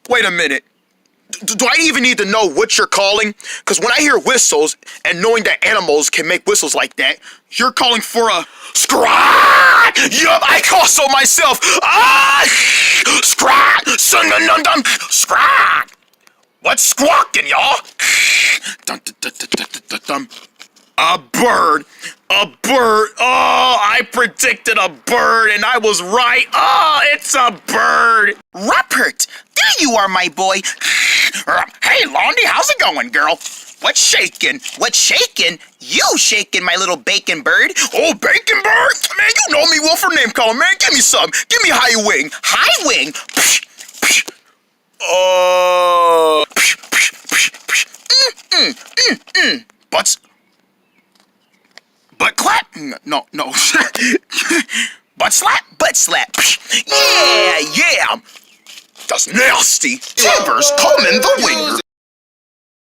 Wait a minute. Do I even need to know what you're calling? Because when I hear whistles, and knowing that animals can make whistles like that, you're calling for a squawk! Yup, I call so myself. Squawk! Sun-dun-dun-dun! Squawk! What's squawking, y'all? Dun-dun-dun-dun-dun-dun-dun. A bird. A bird. Oh, I predicted a bird and I was right. Oh, it's a bird. Rupert, there you are, my boy. Hey, Blondie, how's it going, girl? What's shaking? What's shaking? You shaking, my little bacon bird. Oh, bacon bird? Man, you know me well from name calling, man. Give me some. Give me high wing. High wing? Butt clap? No. Butt slap? Butt slap. Yeah. That's nasty. Timbers, Comen,